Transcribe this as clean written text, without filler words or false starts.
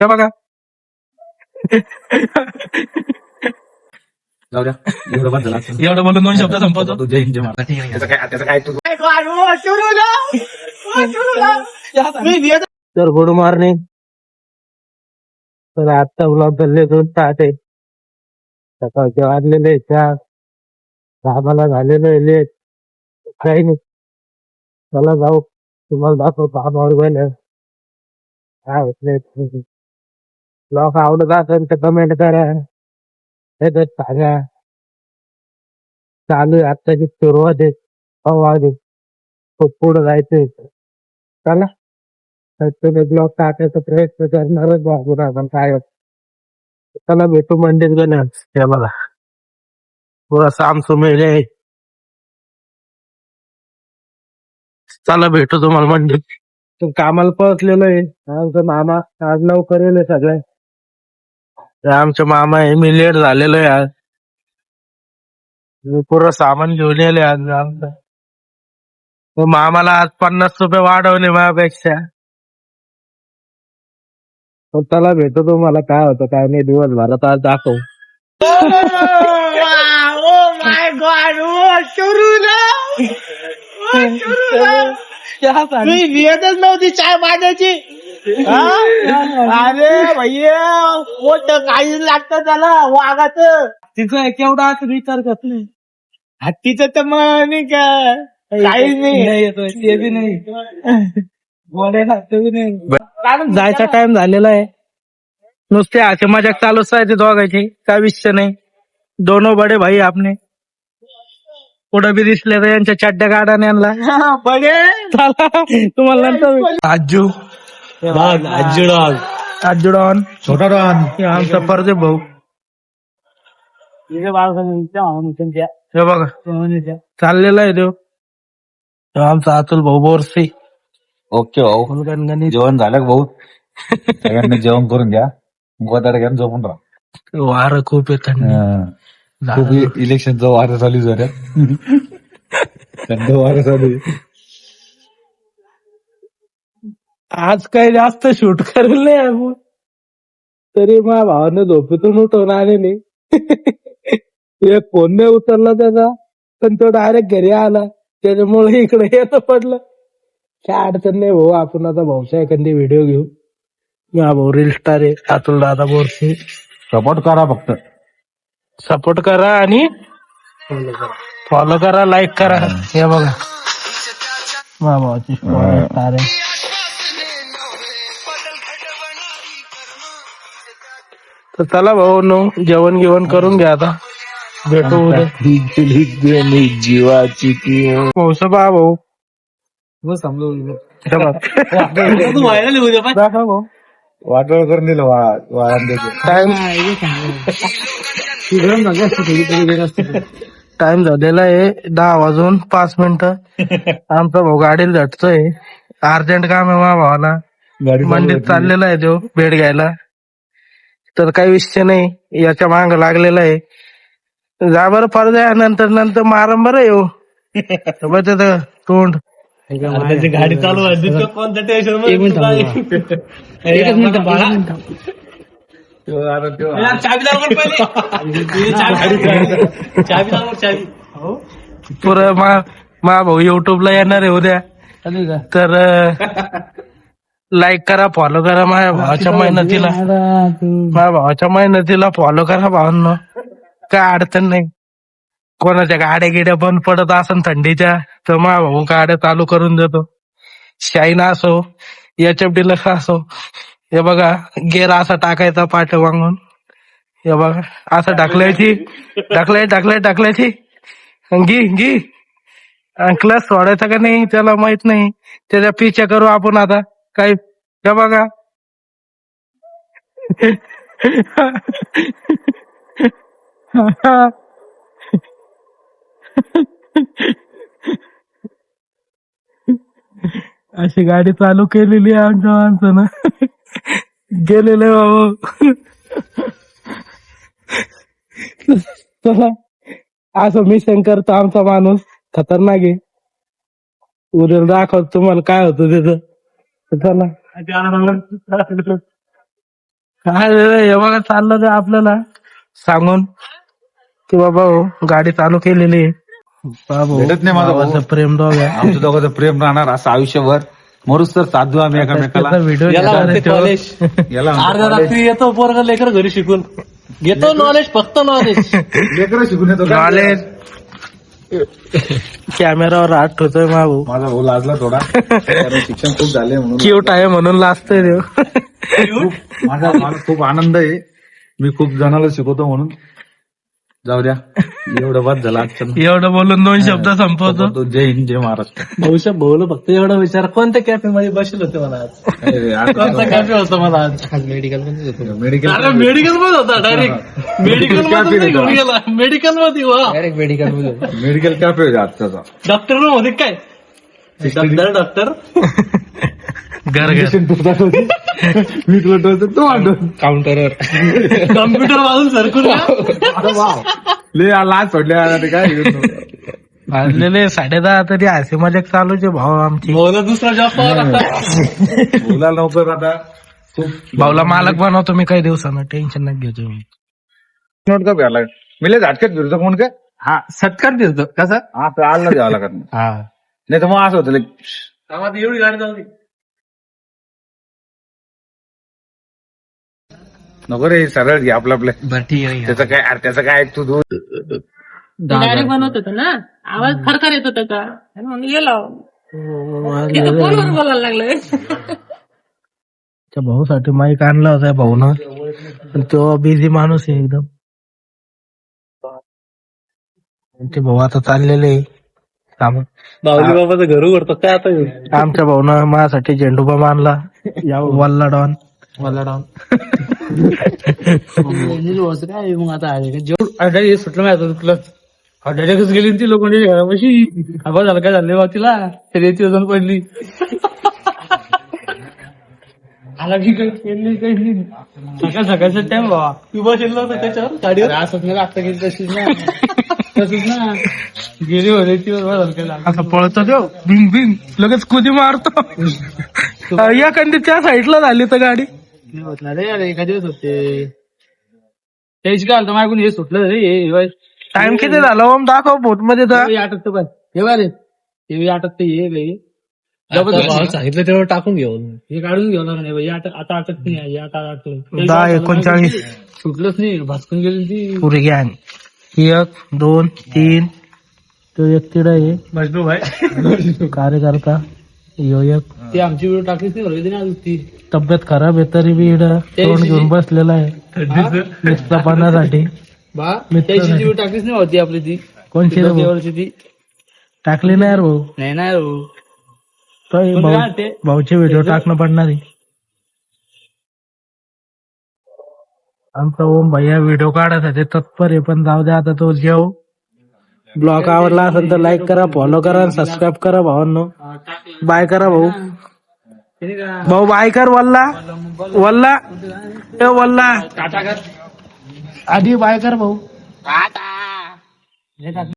हे बघा. जाऊ द्या एवढं बंद झालं. एवढं बोलून 2 शब्द संपवतो. जय हिंद जय महाराष्ट्र. त्याचं काय तू तर गुड मॉर्निंग. तर आजचा ब्लॉग गल्लीतून स्टार्ट आहे. सकाळचे वाजलेले 4. कामाला झालेलं आहे लेट. काही नाही, चला जाऊ, तुम्हाला दाखवतो कामावर गेलं काय होत. ब्लॉग आवडत असेल तर कमेंट करा, हे तर सांगा. चालू आहे आत्ताची सुरुवात आहे. पाहू आधी खूप पुढे जायचंय. चला, तर तुम्ही ब्लॉग टाकायचा प्रयत्न करणारच बाबून आपण काय होत. चला भेटू मंडीत गेल्या. हे बघा पुरा सामसुमेल आहे. चला भेटू तुम्हाला मंडीत. तू कामाला पोहोचलेलो आहे. आमचा मामा आज लवकर येले सगळे. हे आमचे मामा आहे. मी लेट झालेलो आहे आज. मी पुरं सामान घेऊन येले आज आमचं. तर मामाला आज 50 रुपये वाढवले माझ्यापेक्षा. तर चला भेटू तुम्हाला काय होतं काय नाही दिवसभरात आज दाखवू. येतच नव्हती चाय पाण्याची. अरे भैया मोठ काही लागतं त्याला वाघाचं. तिचं केवढा असं विचार करत नाही. हत्तीचं तर मग नाही का काहीच नाही. येतो ते बी नाही. बोलायला ते बी नाही. जायचा टाइम झालेला आहे. नुसते असे मजाक चालूच आहे ते दोघांची. काय विषय नाही. दोनों बडे भाई आपने. पुढे बी दिसले तर यांच्या चड्ड्या गाडा यांना. बडे चला तुम्हाला नंतर. आजू आजू डॉन छोटा डॉन. हे आमचा परदे भाऊ. हे बघा चाललेला आहे तो. आमचा अतुल भाऊ बोरसे. ओके भाऊ, फुलगणगणित. जेवण झालं का भाऊ? सगळ्यांनी जेवण करून घ्या. मुगादार घ्या, झोपून राहा. वारं खूप आहे थंड. खूप इलेक्शनचं वारं चालू झालं. थंड वारं चालू आहे. आज काही जास्त शूट करेल नाही आपण. तरी माझ्या भावानं झोपेतून उठवून आले नाही. एक फोन नाही उचलला त्याचा, पण तो डायरेक्ट घरी आला. त्याच्यामुळे इकडे येणं पडलं. काय अडचण नाही भाऊ, आपण आता भाऊचा एखादी व्हिडिओ घेऊ. माझा भाऊ रील स्टार आहे अतुल दादा बोरसे. सपोर्ट करा फक्त. सपोर्ट करा आणि फॉलो करा, लाईक करा. हे बघा माझ्या भावाची स्टार आहे. तर चला भाऊ नो जेवण गिवण करून घ्या आता. भेटू उद्या. जीवाची भाऊसा बा भाऊ दाखव भाऊ. वाटोळ करून दिलं टाइम झालेला आहे 10:05. आमचा भाऊ गाडीला झटतोय. अर्जंट काम आहे माझ्या भावाला. मंडीत चाललेला आहे तो भेट घ्यायला. तर काही विषय नाही, याच्या माग लागलेला आहे. जा बरं पडद्या नंतर नंतर मारम बरं येऊ. तोंड गाडी चालू आहे कोणतं टेन्शन. पुरं मा भाऊ युट्यूबला येणार आहे उद्या. तर लाईक करा, फॉलो करा माझ्या भावाच्या मेहनतीला. माझ्या भावाच्या मेहनतीला फॉलो करा भावांनो. काय अडचण नाही. कोणाच्या गाड्या गिड्या बंद पडत असन थंडीच्या तर माझा भाऊ गाड्या चालू करून देतो. शाईन असो HFD लक्ष असो. हे बघा गेर असा टाकायचा पाठीमागून. हे बघा असं ढकलायची ढकलायची घी क्लच सोडायचा का नाही त्याला माहित नाही. त्याच्या पिछा करू आपण आता काही. हे बघा अशी गाडी चालू केलेली आहे आमच्या माणसानं. गेलेले बाबू. चला असं मिशन करतो आमचा माणूस. खतरनाक आहे. उद्या दाखवतो तुम्हाला काय होतं त्याचं. चला काय रे, हे बघा चाललं ते आपल्याला सांगून की बाबा हो, गाडी चालू केलेली आहे. बाबा हो, भेटत नाही माझा भाऊ. भावाचं प्रेम दोघ आहे. आमचं दोघांचं प्रेम राहणार असं आयुष्यभर. मरूच तर साथ देऊ आम्ही एकामेकाला. व्हिडिओ कॉलेज याला अर्ध्या रात्री येतो पोरगा लेकर घरी शिकून घेतो नॉलेज, फक्त नॉलेज. लेकरं शिकून येतो. नॉलेज कॅमेरावर हात ठेवतोय भाऊ. माझा भाऊ लाजला थोडा, कारण शिक्षण खूप झाले म्हणून. क्यूट आहे म्हणून लाजतोय देव. मला खूप आनंद आहे. मी खूप जणाला शिकवतो म्हणून. जाऊ द्या, एवढं बाद झालं आजचं. एवढं बोलून 2 शब्द संपवतो. जय हिंद, जय महाराष्ट्र. भविष्यात भाऊला फक्त एवढा विचार, कोणत्या कॅफे मध्ये बसले होते मला आज? कोणता कॅफे होता मला आज? मेडिकल अरे मेडिकल मध्ये होता डायरेक्ट. मेडिकल मध्ये घेऊन गेला. मेडिकल मध्ये वा. मेडिकल कॅफे होते आजचा. डॉक्टर होते काय? डॉक्टर घर घर मी तुला टोचतो, तो आठवतो. काउंटरवर कम्प्युटर वाजून सरकून ले लाज सोडल्या काय वाजलेले 10:30 तरी हसी मजाक चालूच आहे भाऊ आमची. भाऊला दुसरा जॉब पाहावा. बोला लवकर आता. खूप भाऊला मालक बनवतो मी काही दिवसानं, टेन्शन नाही घ्यायचं. नोट का घ्यायला मी झटक्यात फिरतो कोण काय. हा सत्कार दिसतो कसा. हा तर आला द्यावा लागत नाही. हा नाही तर मग असं होतं एवढी गाडी जाऊ दे. नको रे, सरळ घे आपलं आपलं. बरं ठीक आहे. त्याचं काय तू दूर. गाडी बनवत होतो ना, आवाज खरखर येत होता का म्हणून गेलो. तिथं फोनवर बोलायला लागलोय. त्या भाऊसाठी माईक आणला होता भाऊनं, पण तो बिझी माणूस आहे एकदम. ते भाऊ आता चाललेले काम. बाहुली बाबाचं घर उघडतो काय आता. आमच्या भाऊनं माझ्यासाठी झेंडूबाम आणला. या वल्ला डॉन काय मग आता जेवढं सुटलं माहिती तुला. डायरेक्टच गेली ती लोक घरापाशी. आवाज झाला काय झालं बा तिला. रेती वजन पडली. आला की काही सकाळचा टाइम बाबा. तू बसेल नव्हतं त्याच्यावर गाडीवर. असंच नाही आता गेली तशीच ना. तशीच ना गेली हो रेतीवर. असं पळतो देव भिंग भिंग लगेच कुदी मारतो. या कंडी त्या साईडला झाली तर गाडी. रे अरे एका दिवस होते त्याची काय आलं माझ्याकडून हे सुटलं रे. टाइम किती झाला ओम दाखव बोट मध्ये तर. आटकतं पण हे बा रे हे आटकतं हे सांगितलं तेवढं टाकून घेऊन हे काढून घेऊ नाही बाई. आता अटक नाही. आता अटकलं 10:39 सुटलंच नाही. भासकून गेली ती पुरी गँग. 1 2 3 तो एक तिड आहे मजनू भाई. कार्यकर्ता यो एक. ती आमची व्हिडिओ टाकलीच नाही बरं ना ती. तब्येत खराब आहे तरी बी इकडं तोंड घेऊन बसलेला आहे मित्र पाण्यासाठी. बा त्याची व्हिडिओ टाकलीच नाही होती आपली ती. कोणची रे भाऊ? देवाची ती टाकली नाही यार भाऊ. नाही ना रो. तो भाऊचे व्हिडिओ टाकणं पडणार आहे. आमचा ओम भैया व्हिडिओ काढायसाठी तत्पर आहे, पण जाऊ द्या आता तो जेव. ब्लॉग आवडला असेल तर लाईक करा, फॉलो करा, सबस्क्राईब करा भावांनो. बाय करा भाऊ. भाऊ बाय कर. वल्ला वल्ला ए वल्ला टाटा कर आधी बाय कर भाऊ.